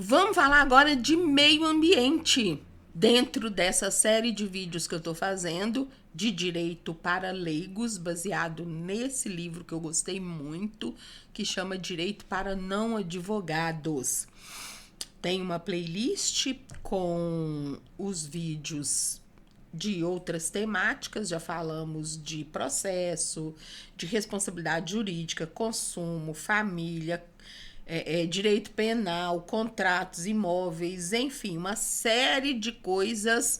Vamos falar agora de meio ambiente. Dentro dessa série de vídeos que eu tô fazendo de direito para leigos, baseado nesse livro que eu gostei muito, que chama Direito para Não Advogados. Tem uma playlist com os vídeos de outras temáticas, já falamos de processo, de responsabilidade jurídica, consumo, família, direito penal, contratos, imóveis, enfim, uma série de coisas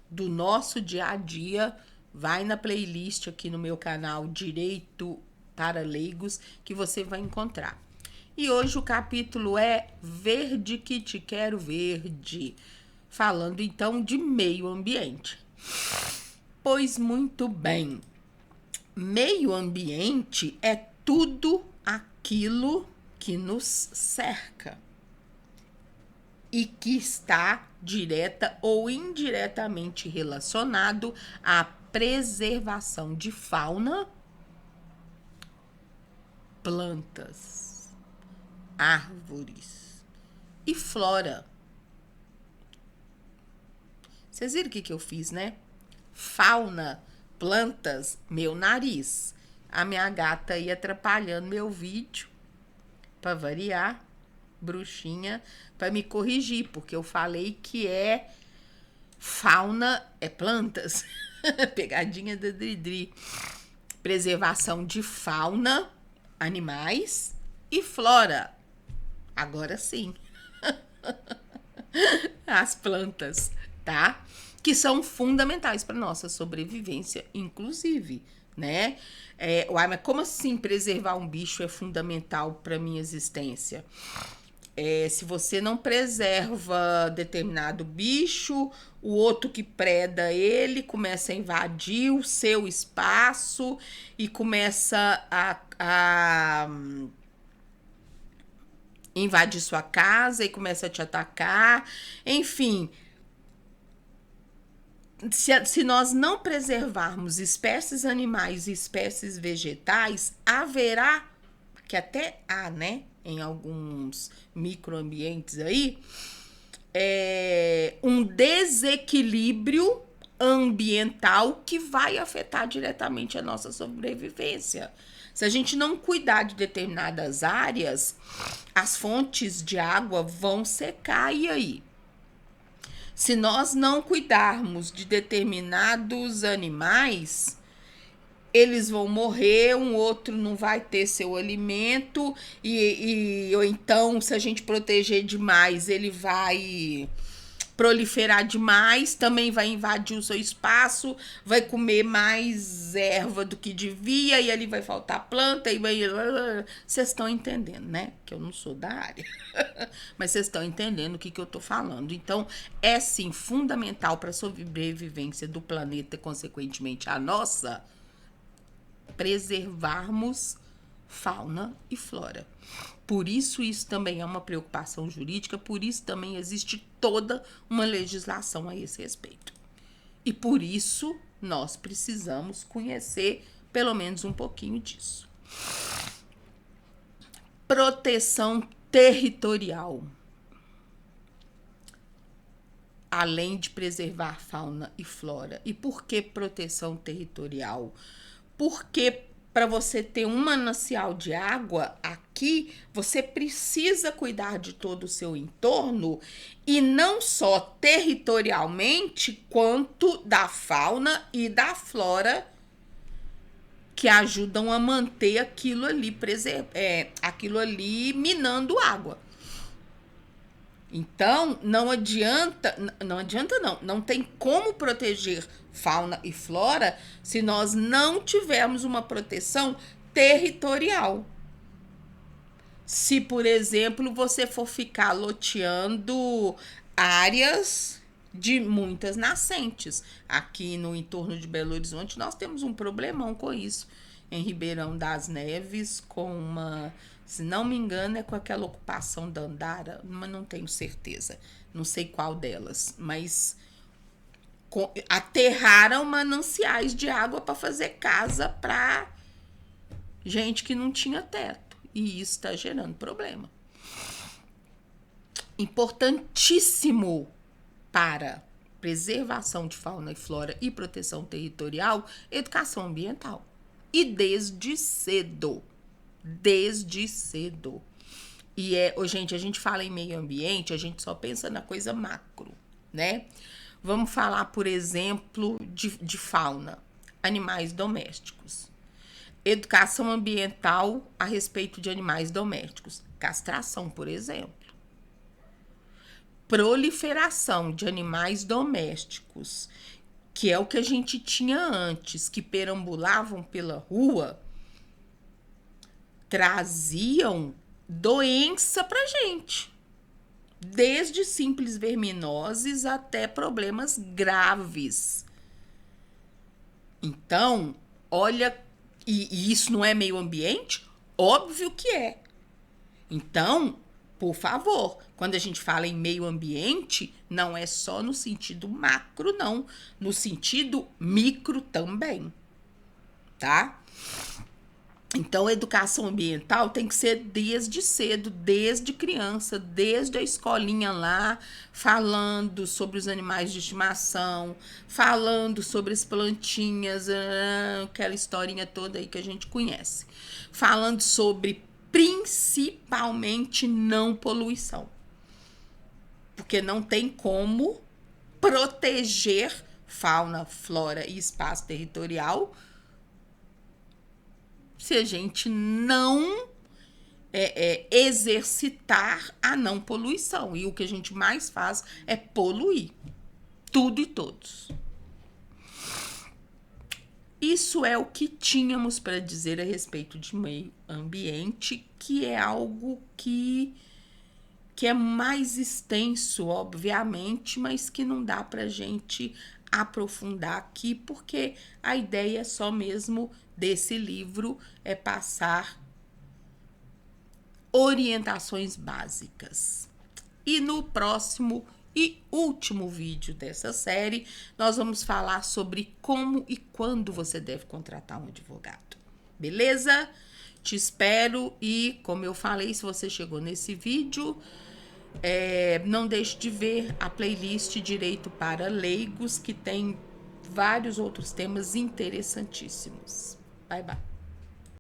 do nosso dia a dia. Vai na playlist aqui no meu canal Direito para Leigos que você vai encontrar. E hoje o capítulo é Verde que te quero verde, falando então de meio ambiente. Pois muito bem, meio ambiente é tudo aquilo que nos cerca e que está direta ou indiretamente relacionado à preservação de fauna, plantas, árvores e flora. Vocês viram o que eu fiz, né? Fauna, plantas, meu nariz. A minha gata aí atrapalhando meu vídeo, para variar, bruxinha, para me corrigir, porque eu falei que é fauna, é plantas. Pegadinha da Dridri. Preservação de fauna, animais e flora. Agora sim. As plantas, tá? Que são fundamentais para nossa sobrevivência, inclusive, né? Mas como assim preservar um bicho é fundamental para minha existência? Se você não preserva determinado bicho, o outro que preda ele começa a invadir o seu espaço e começa a invadir sua casa e começa a te atacar. Enfim, se nós não preservarmos espécies animais e espécies vegetais, haverá, que até há, né, em alguns microambientes aí, um desequilíbrio ambiental que vai afetar diretamente a nossa sobrevivência. Se a gente não cuidar de determinadas áreas, as fontes de água vão secar, e aí? Se nós não cuidarmos de determinados animais, eles vão morrer, um outro não vai ter seu alimento, ou então, se a gente proteger demais, ele vai proliferar demais, também vai invadir o seu espaço, vai comer mais erva do que devia, e ali vai faltar planta, e vai... Vocês estão entendendo, né? Que eu não sou da área. Mas vocês estão entendendo o que eu tô falando. Então, é sim fundamental para a sobrevivência do planeta, e consequentemente a nossa, preservarmos fauna e flora. Por isso também é uma preocupação jurídica, por isso também existe toda uma legislação a esse respeito. E por isso nós precisamos conhecer pelo menos um pouquinho disso. Proteção territorial. Além de preservar fauna e flora. E por que proteção territorial? Porque para você ter um manancial de água aqui, você precisa cuidar de todo o seu entorno, e não só territorialmente, quanto da fauna e da flora que ajudam a manter aquilo ali minando água. Então, não tem como proteger fauna e flora se nós não tivermos uma proteção territorial. Se, por exemplo, você for ficar loteando áreas de muitas nascentes. Aqui no entorno de Belo Horizonte, nós temos um problemão com isso. Em Ribeirão das Neves, com uma... Se não me engano, é com aquela ocupação da Andara, mas não tenho certeza. Não sei qual delas, mas aterraram mananciais de água para fazer casa para gente que não tinha teto. E isso está gerando problema. Importantíssimo para preservação de fauna e flora e proteção territorial, educação ambiental. E desde cedo. Desde cedo. E gente, a gente fala em meio ambiente, a gente só pensa na coisa macro, né? Vamos falar, por exemplo, de fauna, animais domésticos. Educação ambiental a respeito de animais domésticos. Castração, por exemplo. Proliferação de animais domésticos, que é o que a gente tinha antes, que perambulavam pela rua, traziam doença pra gente. Desde simples verminoses até problemas graves. Então, olha, e isso não é meio ambiente? Óbvio que é. Então, por favor, quando a gente fala em meio ambiente, não é só no sentido macro, não. No sentido micro também, tá? Então, a educação ambiental tem que ser desde cedo, desde criança, desde a escolinha lá, falando sobre os animais de estimação, falando sobre as plantinhas, aquela historinha toda aí que a gente conhece. Falando sobre, principalmente, não poluição. Porque não tem como proteger fauna, flora e espaço territorial se a gente não exercitar a não poluição. E o que a gente mais faz é poluir tudo e todos. Isso é o que tínhamos para dizer a respeito de meio ambiente, que é algo que é mais extenso, obviamente, mas que não dá para a gente aprofundar aqui, porque a ideia só mesmo desse livro é passar orientações básicas. E no próximo e último vídeo dessa série, nós vamos falar sobre como e quando você deve contratar um advogado. Beleza? Te espero e, como eu falei, se você chegou nesse vídeo, não deixe de ver a playlist Direito para Leigos, que tem vários outros temas interessantíssimos. Bye, bye.